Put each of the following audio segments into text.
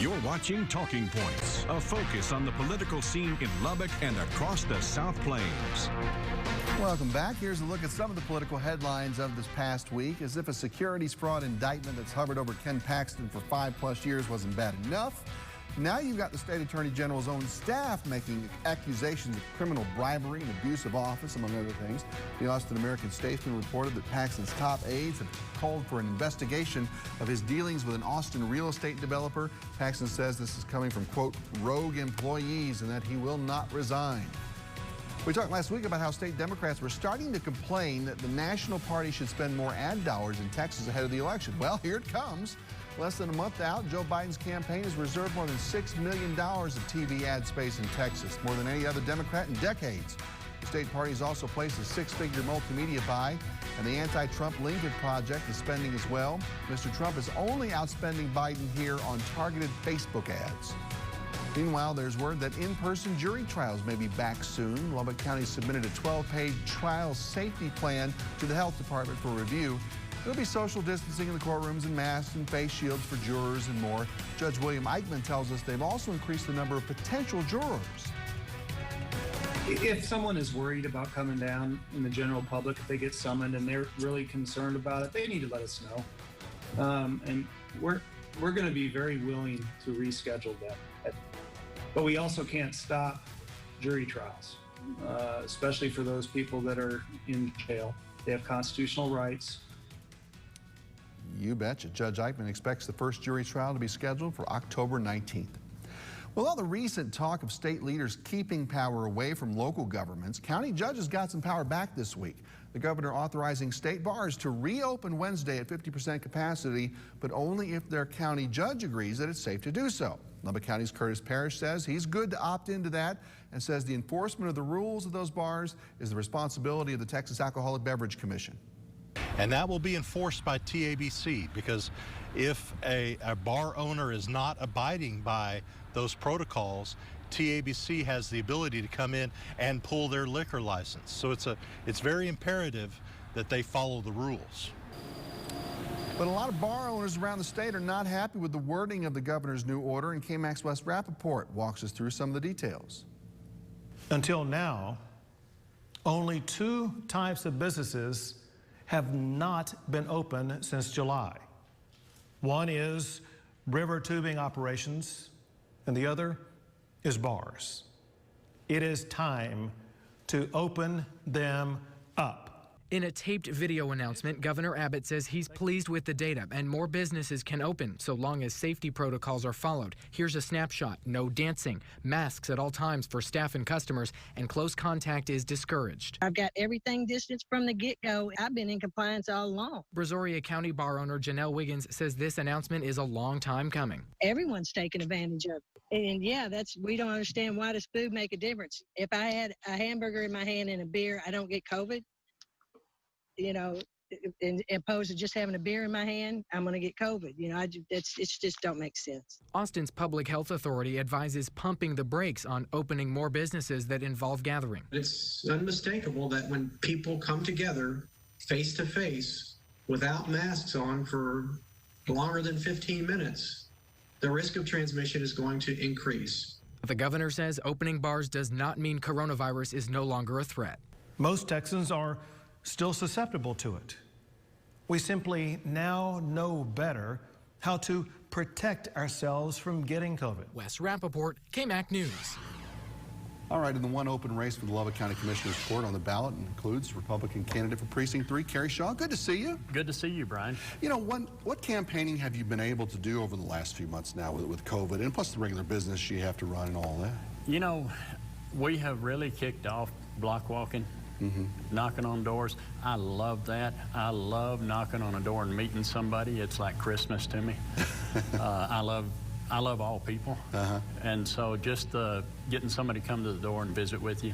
You're watching Talking Points, a focus on the political scene in Lubbock and across the South Plains. Welcome back. Here's a look at some of the political headlines of this past week. As if a securities fraud indictment that's hovered over Ken Paxton for 5+ years wasn't bad enough, now you've got the state attorney general's own staff making accusations of criminal bribery and abuse of office, among other things. The Austin American-Statesman reported that Paxton's top aides have called for an investigation of his dealings with an Austin real estate developer. Paxton says this is coming from, quote, rogue employees, and that he will not resign. We talked last week about how state Democrats were starting to complain that the national party should spend more ad dollars in Texas ahead of the election. Well, here it comes. Less than a month out, Joe Biden's campaign has reserved more than $6 million of TV ad space in Texas, more than any other Democrat in decades. The state party has also placed a 6-figure multimedia buy, and the anti-Trump Lincoln Project is spending as well. Mr. Trump is only outspending Biden here on targeted Facebook ads. Meanwhile, there's word that in-person jury trials may be back soon. Lubbock County submitted a 12-page trial safety plan to the health department for review. There'll be social distancing in the courtrooms and masks and face shields for jurors and more. Judge William Eichmann tells us they've also increased the number of potential jurors. If someone is worried about coming down in the general public, if they get summoned and they're really concerned about it, they need to let us know. And we're going to be very willing to reschedule them. But we also can't stop jury trials, especially for those people that are in jail. They have constitutional rights. You betcha. Judge Eichmann expects the first jury trial to be scheduled for October 19th. With all the recent talk of state leaders keeping power away from local governments, county judges got some power back this week. The governor authorizing state bars to reopen Wednesday at 50% capacity, but only if their county judge agrees that it's safe to do so. Lubbock County's Curtis Parrish says he's good to opt into that and says the enforcement of the rules of those bars is the responsibility of the Texas Alcoholic Beverage Commission. And that will be enforced by TABC, because if a bar owner is not abiding by those protocols, TABC has the ability to come in and pull their liquor license. So it's very imperative that they follow the rules. But a lot of bar owners around the state are not happy with the wording of the governor's new order, and KAMC's Wes Rappaport walks us through some of the details. Until now, only 2 types of businesses have not been open since July. One is river tubing operations, and the other is bars. It is time to open them up. In a taped video announcement, Governor Abbott says he's pleased with the data and more businesses can open so long as safety protocols are followed. Here's a snapshot. No dancing, masks at all times for staff and customers, and close contact is discouraged. I've got everything distanced from the get-go. I've been in compliance all along. Brazoria County bar owner Janelle Wiggins says this announcement is a long time coming. Everyone's taking advantage of it. And yeah, we don't understand why does food make a difference. If I had a hamburger in my hand and a beer, I don't get COVID. You know, opposed to just having a beer in my hand, I'm going to get COVID. You know, it just don't make sense. Austin's Public Health Authority advises pumping the brakes on opening more businesses that involve gathering. It's unmistakable that when people come together face to face without masks on for longer than 15 minutes, the risk of transmission is going to increase. The governor says opening bars does not mean coronavirus is no longer a threat. Most Texans are still susceptible to it. We simply now know better how to protect ourselves from getting COVID. Wes Rappaport, KAMC News. All right, in the one open race for the Lubbock County Commissioner's Court on the ballot includes Republican candidate for Precinct 3, Kerry Shaw. Good to see you. Good to see you, Brian. You know, what campaigning have you been able to do over the last few months now with COVID, and plus the regular business you have to run and all that? You know, we have really kicked off block walking. Knocking on doors. I love that. I love knocking on a door and meeting somebody. It's like Christmas to me. I love all people. And so just getting somebody to come to the door and visit with you,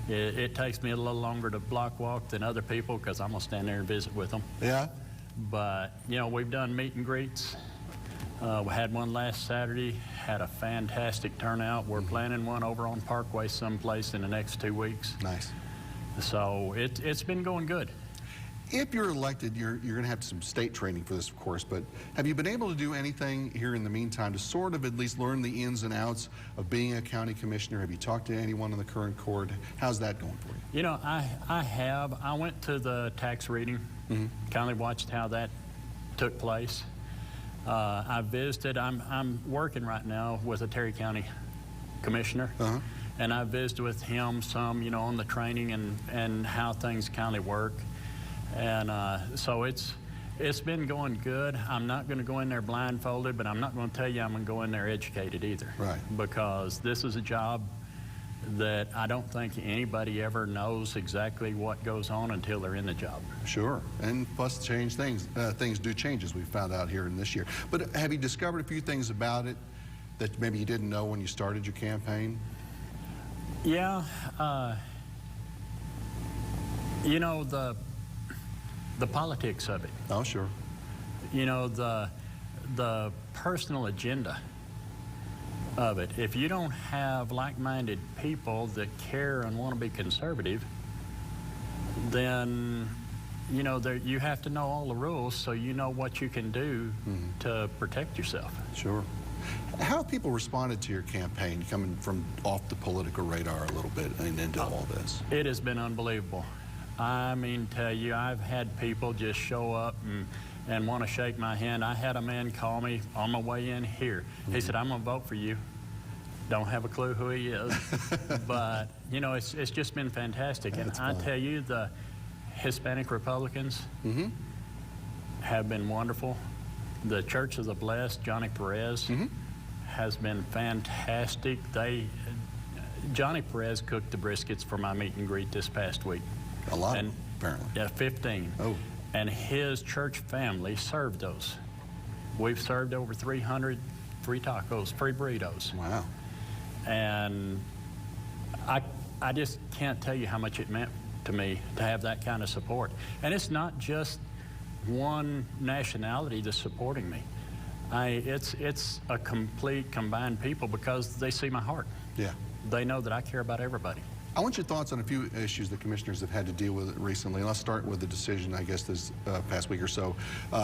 it takes me a little longer to block walk than other people because I'm going to stand there and visit with them. Yeah. But, you know, we've done meet and greets. We had one last Saturday, had a fantastic turnout. We're planning one over on Parkway someplace in the next 2 weeks. Nice. So it's been going good. If you're elected, you're going to have some state training for this, of course, but have you been able to do anything here in the meantime to sort of at least learn the ins and outs of being a county commissioner? Have you talked to anyone in the current court? How's that going for you? You know, I have. I went to the tax reading, kind of watched how that took place. I visited. I'm working right now with a Terry County commissioner, and I visited with him some, you know, on the training and how things kind of work. And so it's been going good. I'm not going to go in there blindfolded, but I'm not going to tell you I'm going to go in there educated either. Right. Because this is a job that I don't think anybody ever knows exactly what goes on until they're in the job. Sure, and plus things do change, as we found out here in this year. But have you discovered a few things about it that maybe you didn't know when you started your campaign? Yeah, you know, the politics of it. Oh, sure. You know, the personal agenda of it. If you don't have like-minded people that care and want to be conservative, then, you know, you have to know all the rules so you know what you can do to protect yourself. Sure. How have people responded to your campaign, coming from off the political radar a little bit and into all this? It has been unbelievable. I mean, tell you, I've had people just show up and want to shake my hand. I had a man call me on my way in here. He said, I'm going to vote for you. Don't have a clue who he is. But, you know, it's just been fantastic. And I tell you, the Hispanic Republicans have been wonderful. The Church of the Blessed, Johnny Perez, has been fantastic. Johnny Perez cooked the briskets for my meet and greet this past week. A lot, apparently. Yeah, 15. Oh. And his church family served those. We've served over 300 free tacos, free burritos. Wow. And I just can't tell you how much it meant to me to have that kind of support. And it's not just one nationality that's supporting me. It's a complete combined people because they see my heart. Yeah. They know that I care about everybody. I want your thoughts on a few issues that commissioners have had to deal with recently. Let's start with the decision, I guess, this past week or so,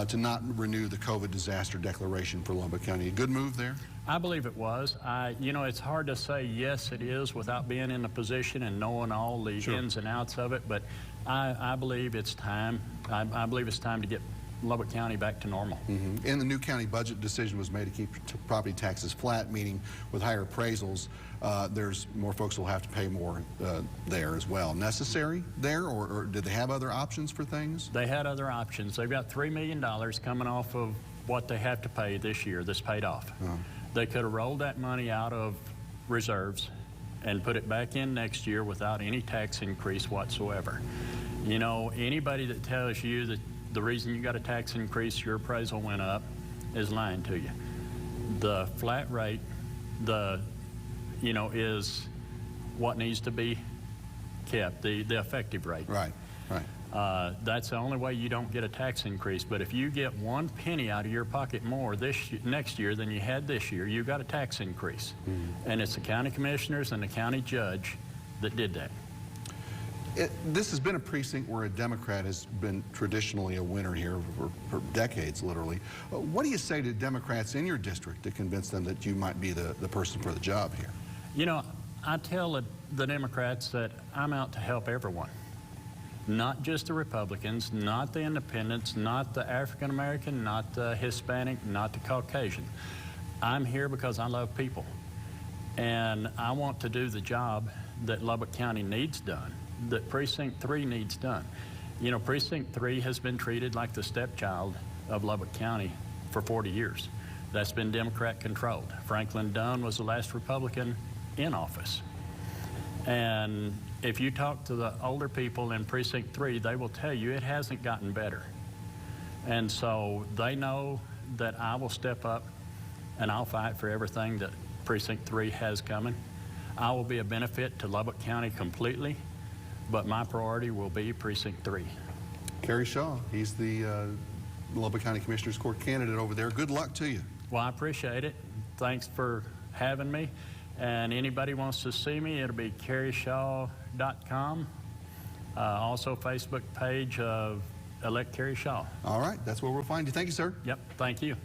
to not renew the COVID disaster declaration for Lubbock County. A good move there? I believe it was. You know, it's hard to say yes, it is, without being in the position and knowing all the ins and outs of it, but I believe it's time. I believe it's time to get Lubbock County back to normal. And the new county budget decision was made to keep property taxes flat, meaning with higher appraisals, there's more folks who will have to pay more there as well. Necessary there, or did they have other options for things? They had other options. They've got $3 million coming off of what they have to pay this year that's paid off. They could have rolled that money out of reserves and put it back in next year without any tax increase whatsoever. You know, anybody that tells you that the reason you got a tax increase, your appraisal went up, is lying to you. The flat rate, you know, is what needs to be kept, the effective rate. Right, right. That's the only way you don't get a tax increase. But if you get 1 penny out of your pocket more next year than you had this year, you got a tax increase. And it's the county commissioners and the county judge that did that. This has been a precinct where a Democrat has been traditionally a winner here for decades, literally. What do you say to Democrats in your district to convince them that you might be the person for the job here? You know, I tell the Democrats that I'm out to help everyone. Not just the Republicans, not the independents, not the African American, not the Hispanic, not the Caucasian. I'm here because I love people. And I want to do the job that Lubbock County needs done, that Precinct 3 needs done. You know, Precinct 3 has been treated like the stepchild of Lubbock County for 40 years. That's been Democrat controlled. Franklin Dunn was the last Republican in office. And if you talk to the older people in Precinct 3, they will tell you it hasn't gotten better. And so they know that I will step up and I'll fight for everything that Precinct 3 has coming. I will be a benefit to Lubbock County completely, but my priority will be Precinct 3. Kerry Shaw, he's the Lubbock County Commissioner's Court candidate over there. Good luck to you. Well, I appreciate it. Thanks for having me. And anybody wants to see me, it'll be kerryshaw.com. Also, Facebook page of elect Terry Shaw. All right, that's where we'll find you. Thank you, sir. Yep, thank you.